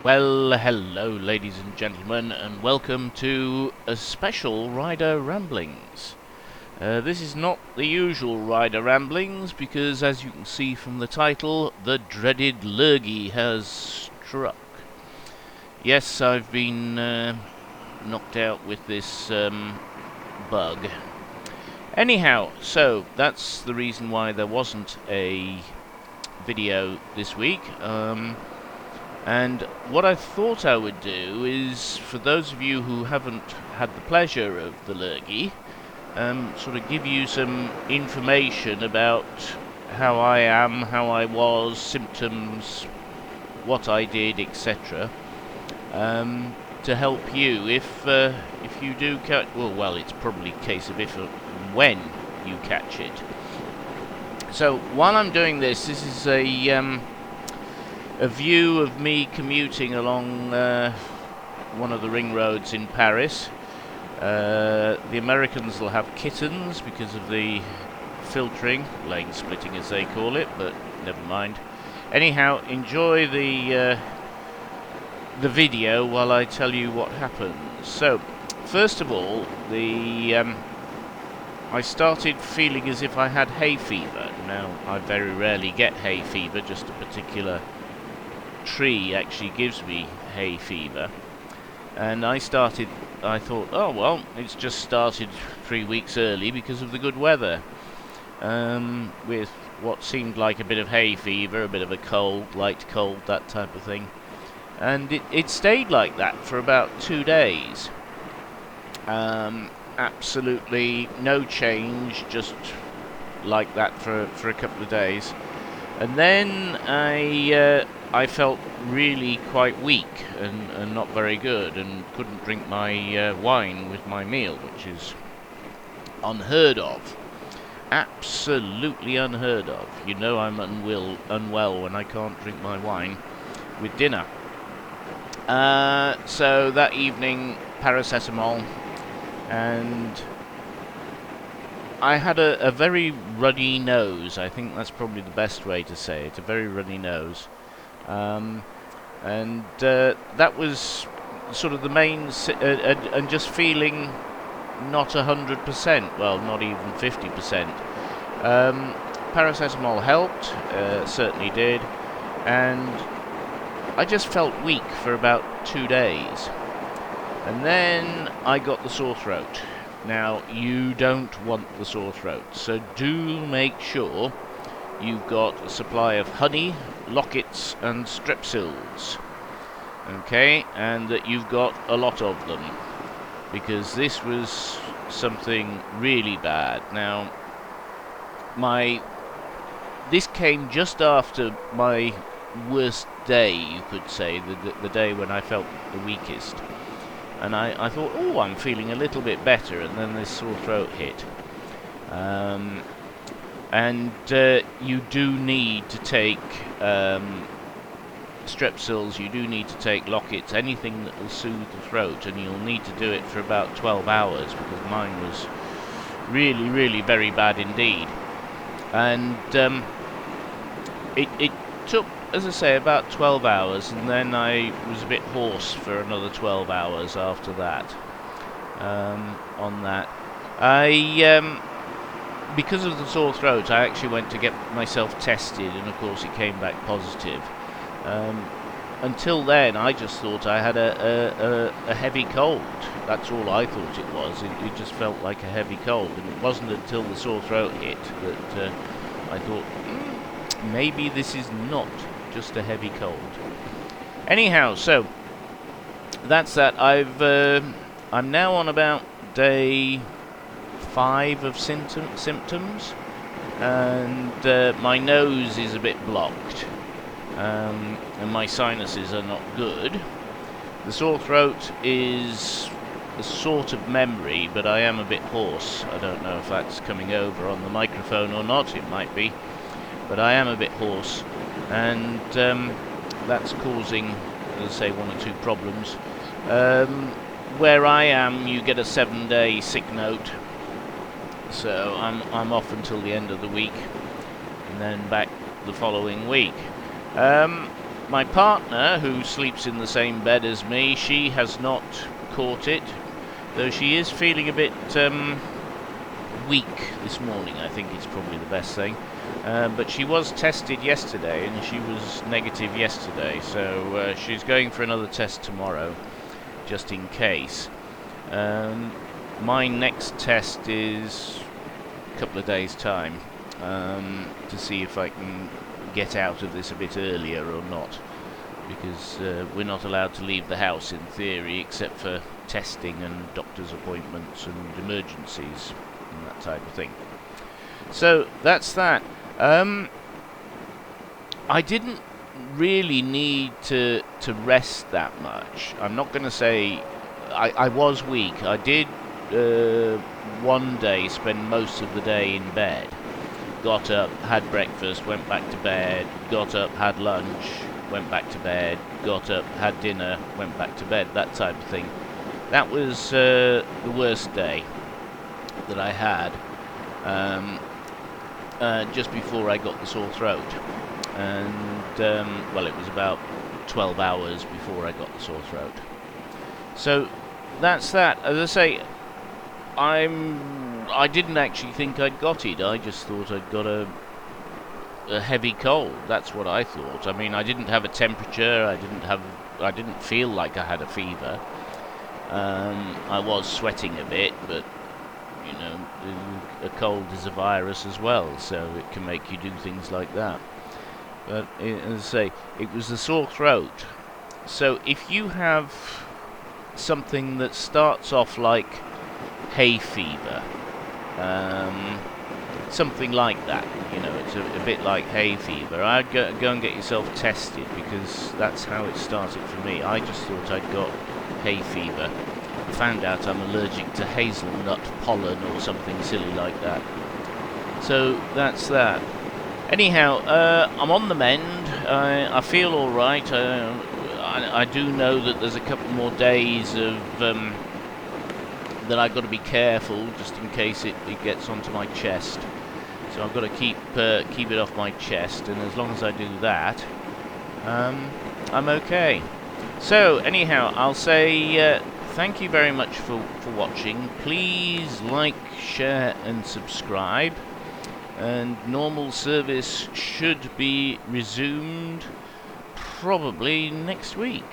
Well, hello ladies and gentlemen, and welcome to a special Rider Ramblings. This is not the usual Rider Ramblings because, as you can see from the title, the Dreaded Lurgy has struck. Yes, I've been knocked out with this bug. Anyhow, so that's the reason why there wasn't a video this week. And what I thought I would do is, for those of you who haven't had the pleasure of the Lurgy, sort of give you some information about how I am, how I was, symptoms, what I did, etc. To help you if you do catch. Well, it's probably a case of if and when you catch it. So while I'm doing this, this is a view of me commuting along one of the ring roads in Paris. The Americans will have kittens because of the filtering, lane splitting as they call it, but never mind. Anyhow, enjoy the video while I tell you what happens. So, first of all, I started feeling as if I had hay fever. Now, I very rarely get hay fever, just a particular tree actually gives me hay fever. And I thought, oh well, it's just started 3 weeks early because of the good weather. With what seemed like a bit of hay fever, a bit of a cold, light cold, that type of thing. And it stayed like that for about 2 days. Absolutely no change, just like that for a couple of days. And then I felt really quite weak and not very good, and couldn't drink my wine with my meal, which is unheard of. Absolutely unheard of. You know I'm unwell when I can't drink my wine with dinner. So that evening, paracetamol, and I had a very runny nose. I think that's probably the best way to say it, a very runny nose. And that was sort of the main, and just feeling not 100%, well, not even 50%. Paracetamol helped, certainly did, and I just felt weak for about 2 days. And then I got the sore throat. Now, you don't want the sore throat, so do make sure you've got a supply of honey, lockets and strepsils, okay, and that you've got a lot of them, because this was something really bad. Now, this came just after my worst day, you could say, the day when I felt the weakest, and I thought, oh, I'm feeling a little bit better, and then this sore throat hit. And you do need to take strepsils, you do need to take lockets, anything that will soothe the throat, and you'll need to do it for about 12 hours, because mine was really, really very bad indeed. And it took, as I say, about 12 hours, and then I was a bit hoarse for another 12 hours after that. On that, because of the sore throat, I actually went to get myself tested, and of course it came back positive. Until then, I just thought I had a heavy cold. That's all I thought it was. It just felt like a heavy cold, and it wasn't until the sore throat hit that I thought, maybe this is not just a heavy cold. Anyhow, so that's that. I'm now on about day 5 of symptoms, and my nose is a bit blocked, and my sinuses are not good. The sore throat is a sort of memory, but I am a bit hoarse. I don't know if that's coming over on the microphone or not. It might be, but I am a bit hoarse, and that's causing, as I say, 1 or 2 problems. Where I am, you get a 7-day sick note, so I'm off until the end of the week, and then back the following week. My partner, who sleeps in the same bed as me, she has not caught it, though she is feeling a bit weak this morning, I think it's probably the best thing. But she was tested yesterday, and she was negative yesterday, so she's going for another test tomorrow, just in case. My next test is a couple of days' time, to see if I can get out of this a bit earlier or not, because we're not allowed to leave the house in theory, except for testing and doctor's appointments and emergencies and that type of thing. So that's that. I didn't really need to rest that much. I'm not going to say I was weak. I did one day spend most of the day in bed. Got up, had breakfast, went back to bed, got up, had lunch, went back to bed, got up, had dinner, went back to bed, that type of thing. That was the worst day that I had, just before I got the sore throat. And, well, it was about 12 hours before I got the sore throat. So, that's that. As I say, I didn't actually think I'd got it. I just thought I'd got a heavy cold. That's what I thought. I mean, I didn't have a temperature. I didn't feel like I had a fever. I was sweating a bit, but you know, a cold is a virus as well, so it can make you do things like that. But as I say, it was the sore throat. So if you have something that starts off like hay fever, something like that, you know, it's a bit like hay fever, I'd go and get yourself tested, because that's how it started for me. I just thought I'd got hay fever. I found out I'm allergic to hazelnut pollen or something silly like that. So that's that. Anyhow, I'm on the mend. I feel alright. I do know that there's a couple more days of that I've got to be careful, just in case it gets onto my chest. So I've got to keep it off my chest, and as long as I do that, I'm okay. So anyhow, I'll say thank you very much for watching. Please like, share and subscribe, and normal service should be resumed probably next week.